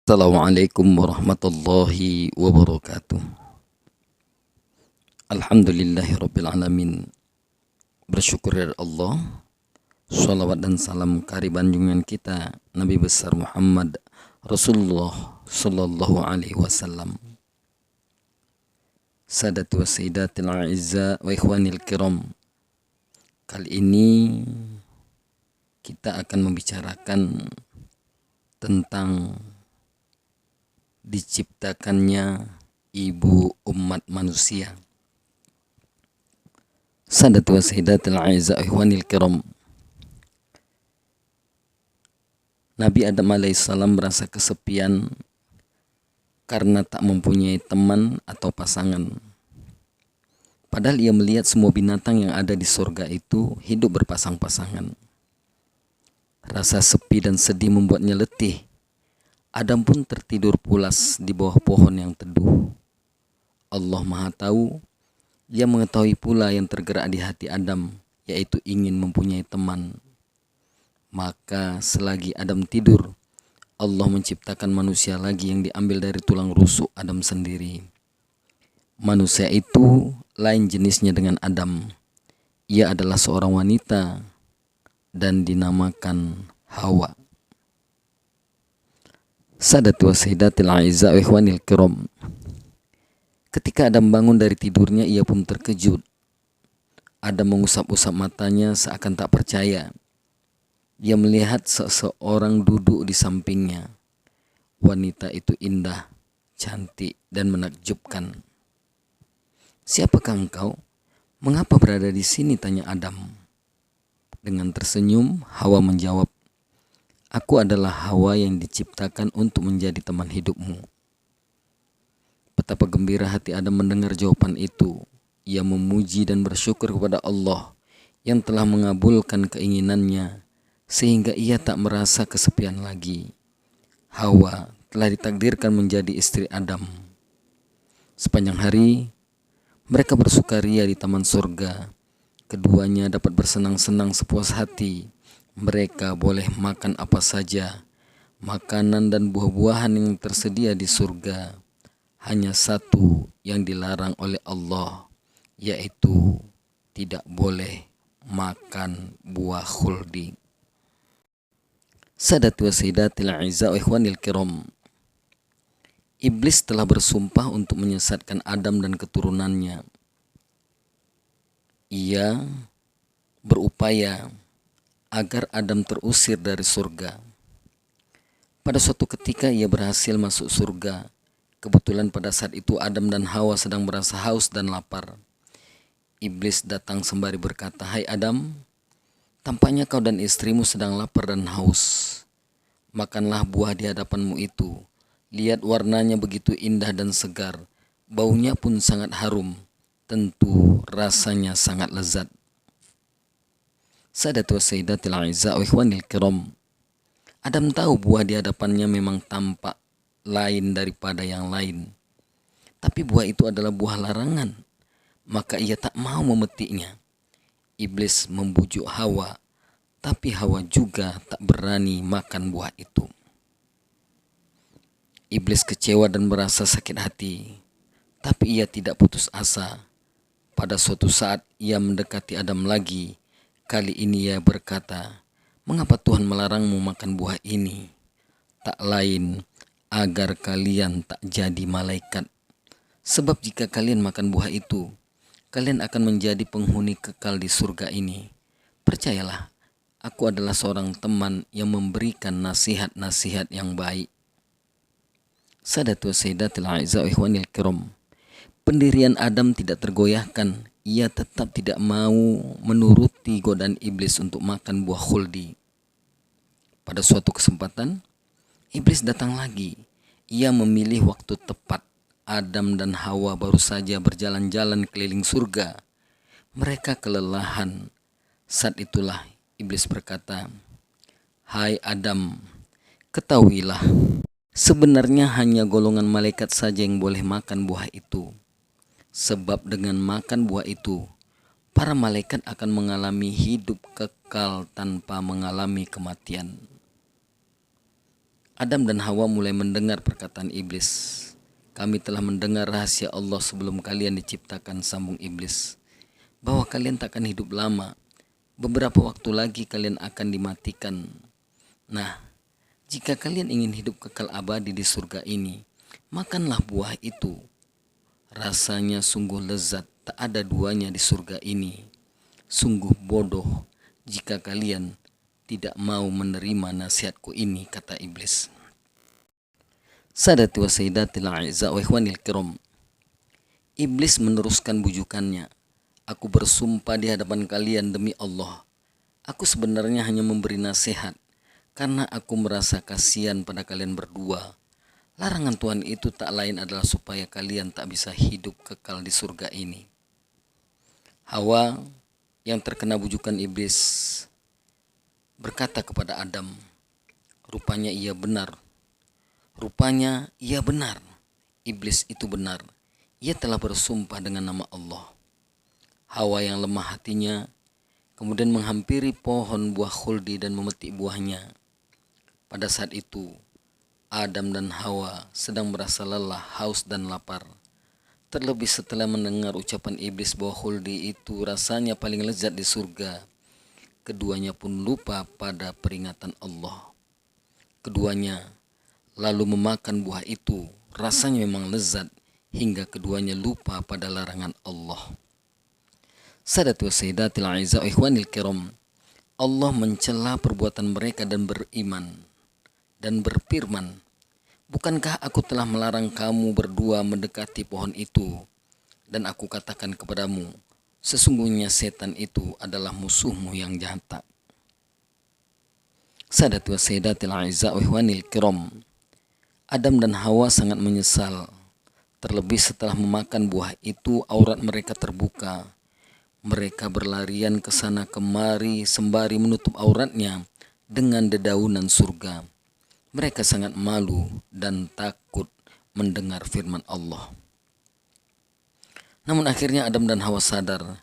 Assalamualaikum warahmatullahi wabarakatuh. Alhamdulillahirabbil alamin. Bersyukur ya Allah. Shalawat dan salam kehadiran junjungan kita Nabi besar Muhammad Rasulullah sallallahu alaihi wasallam. Sadatu wa sayyidatil a'izza wa ikhwanil kiram. Kali ini kita akan membicarakan tentang diciptakannya ibu umat manusia. Sadatu wa sayyidatil a'izza wa ikhwanil kiram. Nabi Adam alaihissalam merasa kesepian karena tak mempunyai teman atau pasangan. Padahal ia melihat semua binatang yang ada di surga itu hidup berpasang-pasangan. Rasa sepi dan sedih membuatnya letih. Adam pun tertidur pulas di bawah pohon yang teduh. Allah Maha Tahu, Ia mengetahui pula yang tergerak di hati Adam, yaitu ingin mempunyai teman. Maka selagi Adam tidur, Allah menciptakan manusia lagi yang diambil dari tulang rusuk Adam sendiri. Manusia itu lain jenisnya dengan Adam. Ia adalah seorang wanita dan dinamakan Hawa. Sadatu wa sayyidatil a'izza wa ikhwanil kiram. Ketika Adam bangun dari tidurnya, ia pun terkejut. Adam mengusap-usap matanya seakan tak percaya. Dia melihat seseorang duduk di sampingnya. Wanita itu indah, cantik, dan menakjubkan. "Siapakah engkau? Mengapa berada di sini?" tanya Adam. Dengan tersenyum, Hawa menjawab, "Aku adalah Hawa yang diciptakan untuk menjadi teman hidupmu." Betapa gembira hati Adam mendengar jawaban itu. Ia memuji dan bersyukur kepada Allah yang telah mengabulkan keinginannya sehingga ia tak merasa kesepian lagi. Hawa telah ditakdirkan menjadi istri Adam. Sepanjang hari mereka bersukaria di taman surga. Keduanya dapat bersenang-senang sepuas hati. Mereka boleh makan apa saja. Makanan dan buah-buahan yang tersedia di surga. Hanya satu yang dilarang oleh Allah, yaitu tidak boleh makan buah khuldi. Sadatu wa sayyidatil a'izza wa ikhwanil kiram. Iblis telah bersumpah untuk menyesatkan Adam dan keturunannya. Ia berupaya agar Adam terusir dari surga. Pada suatu ketika ia berhasil masuk surga. Kebetulan pada saat itu Adam dan Hawa sedang merasa haus dan lapar. Iblis datang sembari berkata, "Hai Adam, tampaknya kau dan istrimu sedang lapar dan haus. Makanlah buah di hadapanmu itu. Lihat warnanya begitu indah dan segar. Baunya pun sangat harum. Tentu rasanya sangat lezat." Sadatu wa sayyidatil a'izza wa ikhwanil kiram. Adam tahu buah di hadapannya memang tampak lain daripada yang lain. Tapi buah itu adalah buah larangan. Maka ia tak mau memetiknya. Iblis membujuk Hawa, tapi Hawa juga tak berani makan buah itu. Iblis kecewa dan merasa sakit hati, tapi ia tidak putus asa. Pada suatu saat ia mendekati Adam lagi. Kali ini ia berkata, "Mengapa Tuhan melarangmu makan buah ini? Tak lain agar kalian tak jadi malaikat. Sebab jika kalian makan buah itu, kalian akan menjadi penghuni kekal di surga ini. Percayalah, aku adalah seorang teman yang memberikan nasihat-nasihat yang baik." Sadatu sayyidatil a'izza wa ikhwanil kiram. Pendirian Adam tidak tergoyahkan. Ia tetap tidak mau menuruti godaan iblis untuk makan buah khuldi. Pada suatu kesempatan, iblis datang lagi. Ia memilih waktu tepat. Adam dan Hawa baru saja berjalan-jalan keliling surga. Mereka kelelahan. Saat itulah iblis berkata, "Hai Adam, ketahuilah, sebenarnya hanya golongan malaikat saja yang boleh makan buah itu. Sebab dengan makan buah itu, para malaikat akan mengalami hidup kekal tanpa mengalami kematian." Adam dan Hawa mulai mendengar perkataan iblis. Kami telah mendengar rahasia Allah sebelum kalian diciptakan, sambung iblis, bahwa kalian tak akan hidup lama. Beberapa waktu lagi kalian akan dimatikan. Nah, jika kalian ingin hidup kekal abadi di surga ini, makanlah buah itu. Rasanya sungguh lezat, tak ada duanya di surga ini. Sungguh bodoh jika kalian tidak mau menerima nasihatku ini, kata iblis. Sadati wa sayyidatil a'izza wa ikhwanil kiram. Iblis meneruskan bujukannya. Aku bersumpah di hadapan kalian demi Allah, aku sebenarnya hanya memberi nasihat karena aku merasa kasihan pada kalian berdua. Larangan Tuhan itu tak lain adalah supaya kalian tak bisa hidup kekal di surga ini. Hawa yang terkena bujukan iblis berkata kepada Adam, rupanya ia benar. Rupanya ia benar. Iblis itu benar. Ia telah bersumpah dengan nama Allah. Hawa yang lemah hatinya kemudian menghampiri pohon buah khuldi dan memetik buahnya. Pada saat itu, Adam dan Hawa sedang merasa lelah, haus dan lapar. Terlebih setelah mendengar ucapan iblis bahwa khuldi itu rasanya paling lezat di surga, keduanya pun lupa pada peringatan Allah. Keduanya lalu memakan buah itu. Rasanya memang lezat hingga keduanya lupa pada larangan Allah. Sadati wa sayyidatil a'izza wa ikhwanil kiram. Allah mencela perbuatan mereka dan beriman dan berfirman, bukankah aku telah melarang kamu berdua mendekati pohon itu? Dan aku katakan kepadamu, sesungguhnya setan itu adalah musuhmu yang nyata. Sadati wa sayyidatil a'izza wa ikhwanil kiram. Adam dan Hawa sangat menyesal. Terlebih setelah memakan buah itu, aurat mereka terbuka. Mereka berlarian ke sana kemari sembari menutup auratnya dengan dedaunan surga. Mereka sangat malu dan takut mendengar firman Allah. Namun akhirnya Adam dan Hawa sadar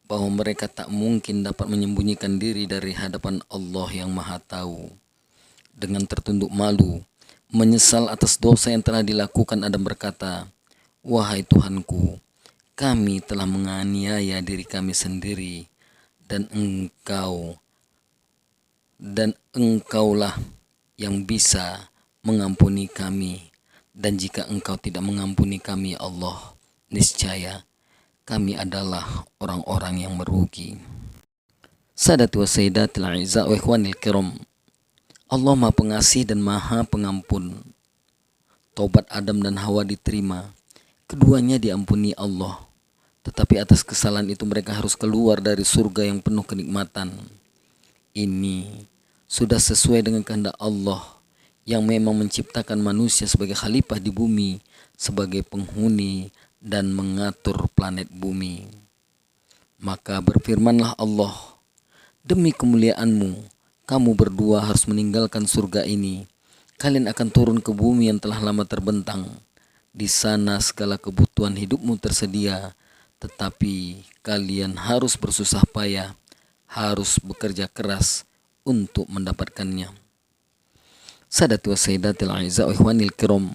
bahwa mereka tak mungkin dapat menyembunyikan diri dari hadapan Allah yang Maha Tahu. Dengan tertunduk malu, menyesal atas dosa yang telah dilakukan, Adam berkata, wahai Tuhanku, kami telah menganiaya diri kami sendiri dan engkaulah yang bisa mengampuni kami. Dan jika engkau tidak mengampuni kami, Allah, niscaya kami adalah orang-orang yang merugi. Sadati wa sayyidatil a'izza wa ikhwanil kiram. Allah Maha Pengasih dan Maha Pengampun. Taubat Adam dan Hawa diterima. Keduanya diampuni Allah. Tetapi atas kesalahan itu mereka harus keluar dari surga yang penuh kenikmatan. Ini sudah sesuai dengan kehendak Allah yang memang menciptakan manusia sebagai khalifah di bumi, sebagai penghuni dan mengatur planet bumi. Maka berfirmanlah Allah, demi kemuliaanmu, kamu berdua harus meninggalkan surga ini. Kalian akan turun ke bumi yang telah lama terbentang. Di sana segala kebutuhan hidupmu tersedia, tetapi kalian harus bersusah payah, harus bekerja keras untuk mendapatkannya. Sadati wa sayyidatil a'izza wa ikhwanil kiram.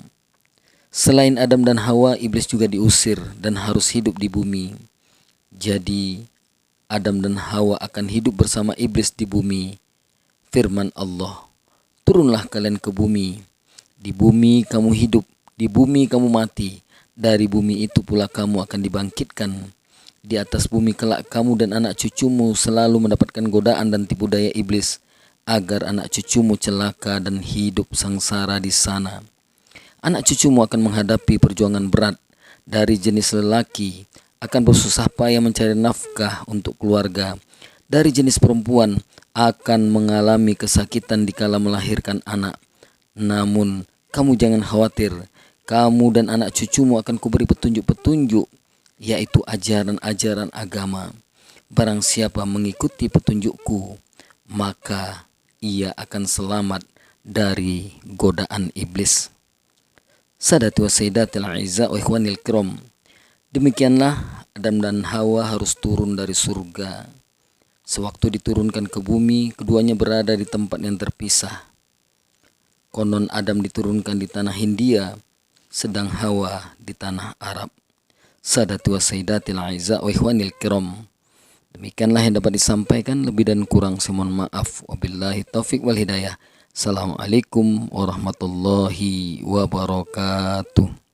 Selain Adam dan Hawa, iblis juga diusir dan harus hidup di bumi. Jadi Adam dan Hawa akan hidup bersama iblis di bumi. Firman Allah, turunlah kalian ke bumi. Di bumi kamu hidup, di bumi kamu mati. Dari bumi itu pula kamu akan dibangkitkan. Di atas bumi kelak kamu dan anak cucumu selalu mendapatkan godaan dan tipu daya iblis, agar anak cucumu celaka dan hidup sengsara di sana. Anak cucumu akan menghadapi perjuangan berat. Dari jenis lelaki akan bersusah payah mencari nafkah untuk keluarga. Dari jenis perempuan akan mengalami kesakitan dikala melahirkan anak. Namun kamu jangan khawatir, kamu dan anak cucumu akan kuberi petunjuk-petunjuk, yaitu ajaran-ajaran agama. Barang siapa mengikuti petunjukku, maka ia akan selamat dari godaan iblis. Sadati wa sayyidatil a'izza wa ikhwanil kiram. Demikianlah Adam dan Hawa harus turun dari surga. Sewaktu diturunkan ke bumi, keduanya berada di tempat yang terpisah. Konon Adam diturunkan di tanah Hindia, sedang Hawa di tanah Arab. Sadati wa sayyidatil aiza wa ikhwanil kiram. Demikianlah yang dapat disampaikan, lebih dan kurang saya mohon maaf. Wabillahi taufik wal hidayah. Assalamualaikum warahmatullahi wabarakatuh.